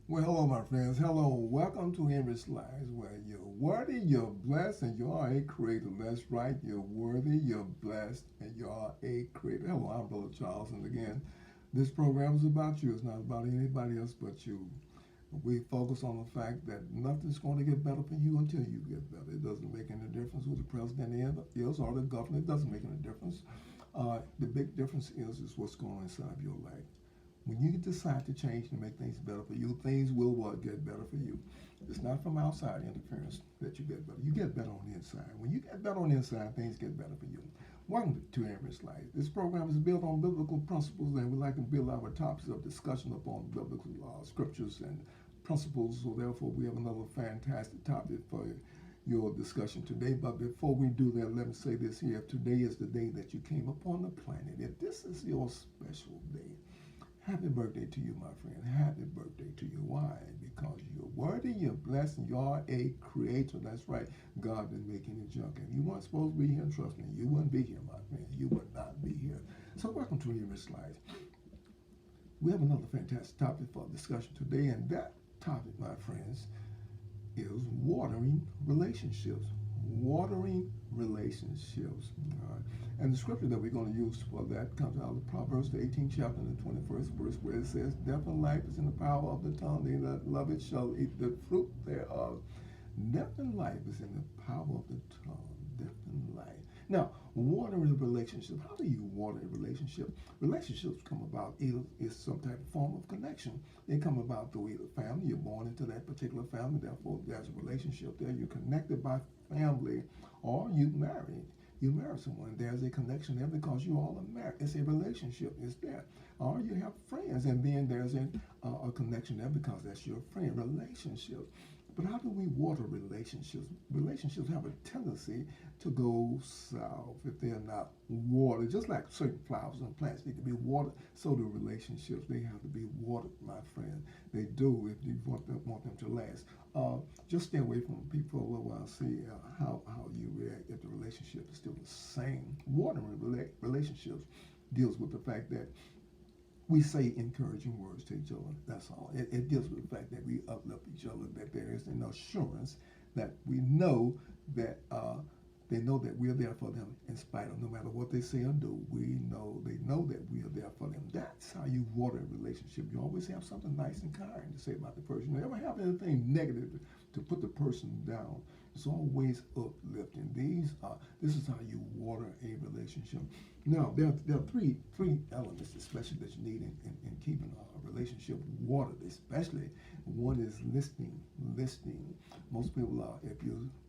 Well, hello, my friends. Hello. Welcome to Enrich Lives, where you're worthy, you're blessed, and you are a creator. That's right. You're worthy, you're blessed, and you are a creator. Hello, I'm Brother Charles. And again, this program is about you. It's not about anybody else but you. We focus on the fact that nothing's going to get better for you until you get better. It doesn't make any difference who the president is or the governor. It doesn't make any difference. The big difference is what's going on inside your life. When you decide to change to make things better for you, things will what get better for you. It's not from outside interference that you get better. You get better on the inside. When you get better on the inside, things get better for you. Welcome to Average Life. This program is built on biblical principles, and we like to build our topics of discussion upon biblical scriptures and principles. So therefore, we have another fantastic topic for your discussion today. But before we do that, let me say this here. Today is the day that you came upon the planet. If this is your special day, happy birthday to you, my friend. Happy birthday to you. Why? Because you're worthy, you're blessed, and you are a creator. That's right. God didn't make any junk. If you weren't supposed to be here, trust me, you wouldn't be here, my friend. You would not be here. So welcome to Humorous Life. We have another fantastic topic for discussion today, and that topic, my friends, is watering relationships. Watering relationships. All right. And the scripture that we're going to use for that comes out of Proverbs, the 18th chapter, and the 21st verse, where it says, Death and life is in the power of the tongue. They that love it shall eat the fruit thereof. Death and life is in the power of the tongue. Death and life. Now, watering a relationship. How do you water a relationship? Relationships come about either is some type of form of connection. They come about through either family. You're born into that particular family. Therefore, there's a relationship there. You're connected by family, or you married. You marry someone. There's a connection there because you all are married. It's a relationship. It's there. Or you have friends, and then there's a connection there because that's your friend. Relationship. But how do we water relationships? Relationships have a tendency to go south if they're not watered. Just like certain flowers and plants need to be watered, so do relationships. They have to be watered, my friend. They do if you want them to last. Just stay away from people for a little while. See how you react if the relationship is still the same. Watering relationships deals with the fact that we say encouraging words to each other. That's all. It deals with the fact that we uplift each other, that there is an assurance that we know that they know that we're there for them in spite of no matter what they say or do. They know that we are there for them. That's how you water a relationship. You always have something nice and kind to say about the person. You never have anything negative to put the person down. It's always uplifting. This is how you water a relationship. Now, there are three elements, especially that you need in keeping a relationship watered. Especially one is listening. Listening. Most people are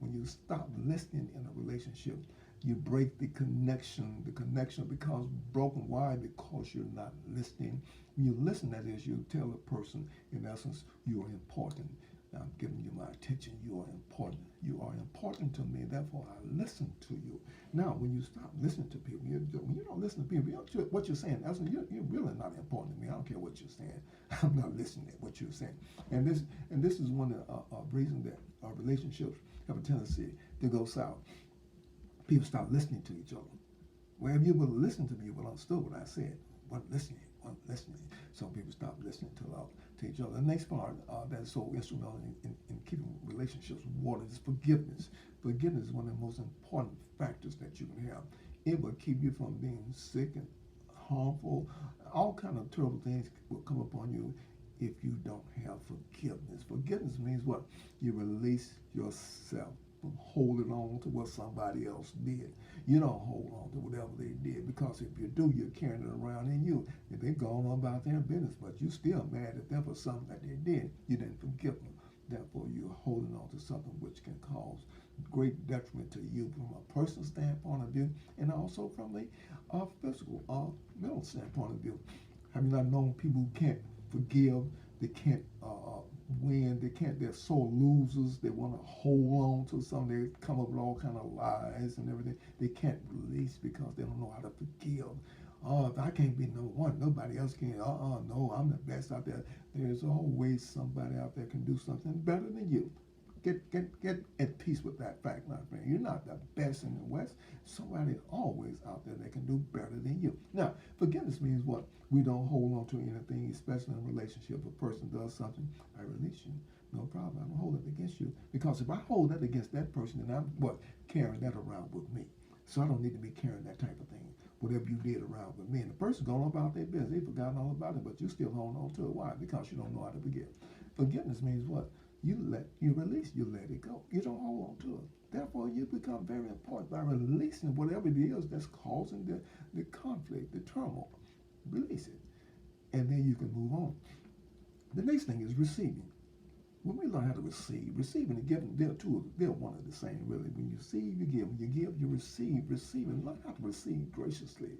when you stop listening in a relationship, you break the connection. The connection becomes broken. Why? Because you're not listening. When you listen, that is, you tell the person, in essence, you are important. I'm giving you my attention. You are important. You are important to me. Therefore, I listen to you. Now, when you stop listening to people, when you don't listen to people, what you're saying, you're really not important to me. I don't care what you're saying. I'm not listening to what you're saying. And this is one of the reasons that our relationships have a tendency to go south. People stop listening to each other. Well, if you would listen to me, you would understood what I said. Wasn't listening. Some people stop listening to each other. The next part that's so instrumental in keeping relationships watered is forgiveness. Forgiveness is one of the most important factors that you can have. It will keep you from being sick and harmful. All kind of terrible things will come upon you if you don't have forgiveness. Forgiveness means what? You release yourself from holding on to what somebody else did. You don't hold on to whatever they did, because if you do, you're carrying it around in you. If they've gone on about their business, but you're still mad at them for something that they did. You didn't forgive them. Therefore, you're holding on to something which can cause great detriment to you from a personal standpoint of view, and also from the physical, mental standpoint of view. Have you not known people who can't forgive? They can't win. They're sore losers. They want to hold on to something. They come up with all kind of lies and everything. They can't release because they don't know how to forgive. If I can't be number one, nobody else can. No, I'm the best out there. There's always somebody out there can do something better than you. Get at peace with that fact, my friend. You're not the best in the West. Somebody always out there that can do better than you. Now, forgiveness means what? We don't hold on to anything, especially in a relationship. If a person does something, I release you. No problem. I don't hold it against you. Because if I hold that against that person, then I'm what? Carrying that around with me. So I don't need to be carrying that type of thing. Whatever you did around with me. And the person going about their business. They forgotten all about it, but you still hold on to it. Why? Because you don't know how to forgive. Forgiveness means what? You release, you let it go. You don't hold on to it. Therefore, you become very important by releasing whatever it is that's causing the conflict, the turmoil. Release it. And then you can move on. The next thing is receiving. When we learn how to receive, receiving and giving, they're one and the same, really. When you receive, you give. When you give, you receive. Receiving, learn how to receive graciously,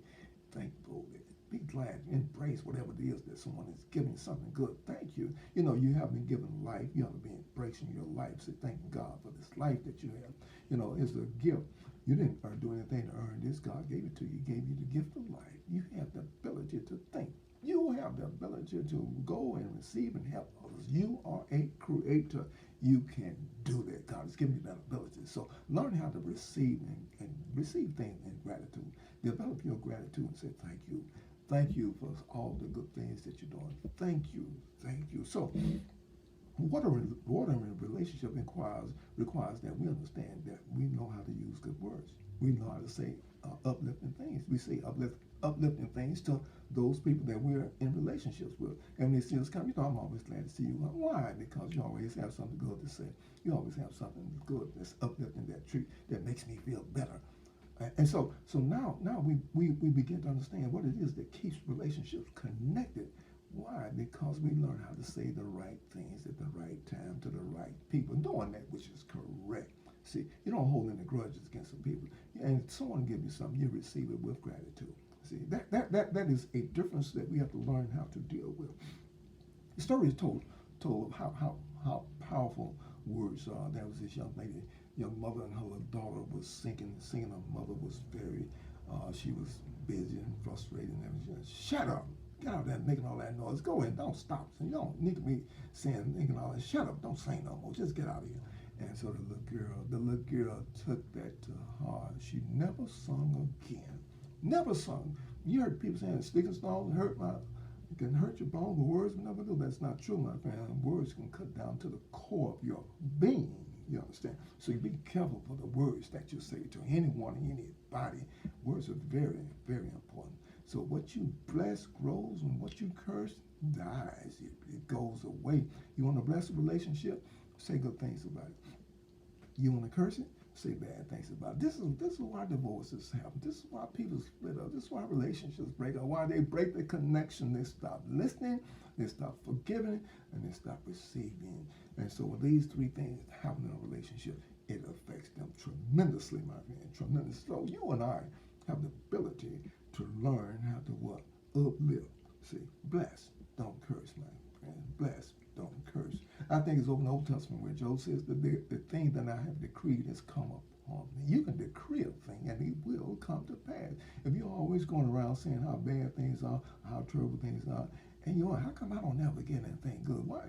thankfully. Be glad, embrace whatever it is that someone is giving something good. Thank you. You know, you have been given life. You have to be embracing your life. Say, thank God for this life that you have. You know, it's a gift. You didn't do anything to earn this. God gave it to you. He gave you the gift of life. You have the ability to think. You have the ability to go and receive and help others. You are a creator. You can do that. God has given you that ability. So learn how to receive and receive things in gratitude. Develop your gratitude and say thank you. Thank you for all the good things that you're doing. Thank you. Thank you. So water in a relationship requires that we understand that we know how to use good words. We know how to say uplifting things. We say uplifting things to those people that we're in relationships with. And when they see us come, you know, I'm always glad to see you. Why? Because you always have something good to say. You always have something good that's uplifting, that makes me feel better. And so now we begin to understand what it is that keeps relationships connected. Why? Because we learn how to say the right things at the right time to the right people, doing that which is correct. See, you don't hold any grudges against some people. And if someone gives you something, you receive it with gratitude. See, that is a difference that we have to learn how to deal with. The story is told of how powerful words are. There was this young mother and her little daughter was singing. Her mother was very, she was busy and frustrated and everything. Shut up! Get out there making all that noise. Go in, don't stop. So you don't need to be making all that. Shut up! Don't sing no more. Just get out of here. And so the little girl took that to heart. She never sung again. Never sung. You heard people saying sticking stones can hurt your bone, but words will never do. That's not true, my friend. Words can cut down to the core of your being. You understand? So you be careful for the words that you say to anyone, anybody. Words are very, very important. So what you bless grows, and what you curse dies. It goes away. You want to bless a relationship? Say good things about it. You want to curse it? Say bad things about it. This is why divorces happen. This is why people split up. This is why relationships break up. Why they break the connection. They stop listening, they stop forgiving, and they stop receiving. And so when these three things happen in a relationship, it affects them tremendously, my friend. Tremendous. So you and I have the ability to learn how to what? Uplift. See, bless, don't curse, my friend. Bless, don't curse. I think it's over in the Old Testament where Job says that the thing that I have decreed has come upon me. You can decree a thing and it will come to pass. If you're always going around saying how bad things are, how terrible things are, and you're like, how come I don't never get anything good? Why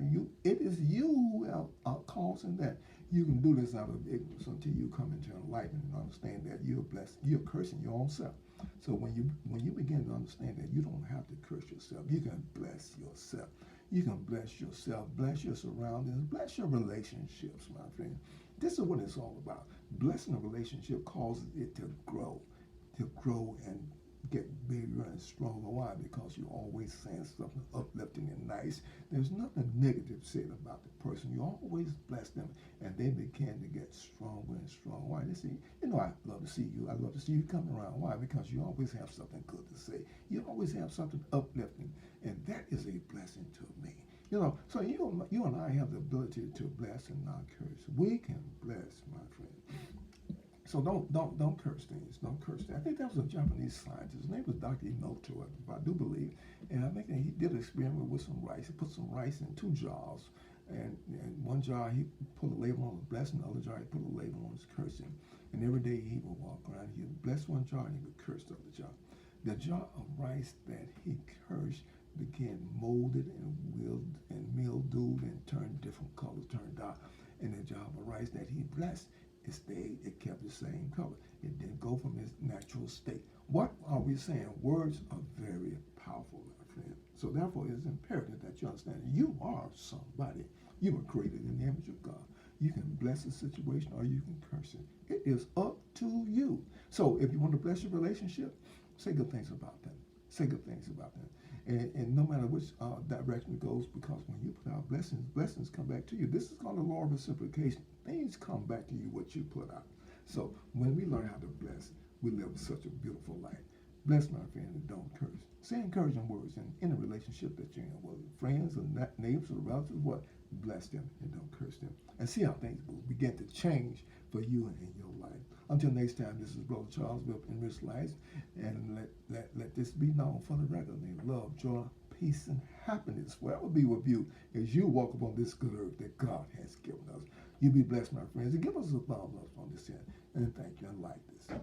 it is you who are causing that. You can do this out of ignorance until you come into enlightenment and understand that you're blessed. You're cursing your own self. So when you begin to understand that you don't have to curse yourself, you can bless yourself. You can bless yourself, bless your surroundings, bless your relationships, my friend. This is what it's all about. Blessing a relationship causes it to grow and get bigger and stronger. Why? Because you're always saying something uplifting and nice. There's nothing negative said about the person. You always bless them, and they begin to get stronger and stronger. Why? They say, I love to see you. I love to see you coming around. Why? Because you always have something good to say. You always have something uplifting, and that is a blessing to me. So you and I have the ability to bless and not curse. We can bless, my friend. So don't curse things. Don't curse things. I think that was a Japanese scientist. His name was Dr. Emoto, if I do believe. And I think that he did an experiment with some rice. He put some rice in 2 jars. And one jar he put a label on his blessing, the other jar he put a label on his cursing. And every day he would walk around, he would bless one jar and he would curse the other jar. The jar of rice that he cursed getting molded and mildewed and turned different colors, turned dark. And the jar of rice that he blessed, it stayed, it kept the same color. It didn't go from its natural state. What are we saying? Words are very powerful, my friend. So therefore, it is imperative that you understand you are somebody. You were created in the image of God. You can bless a situation or you can curse it. It is up to you. So if you want to bless your relationship, say good things about them. Say good things about them. And no matter which direction it goes, because when you put out blessings, blessings come back to you. This is called the law of reciprocation. Things come back to you what you put out. So when we learn how to bless, we live such a beautiful life. Bless, my friend, and don't curse. Say encouraging words in a relationship that you're in, whether friends or neighbors or relatives, what? Bless them and don't curse them. And see how things will begin to change for you and in your life. Until next time, this is Brother Charles with Enriched Lives. And let this be known for the record. May love, joy, peace, and happiness forever be with you as you walk upon this good earth that God has given us. You be blessed, my friends, and give us a thumbs up on this end. And thank you, and like this.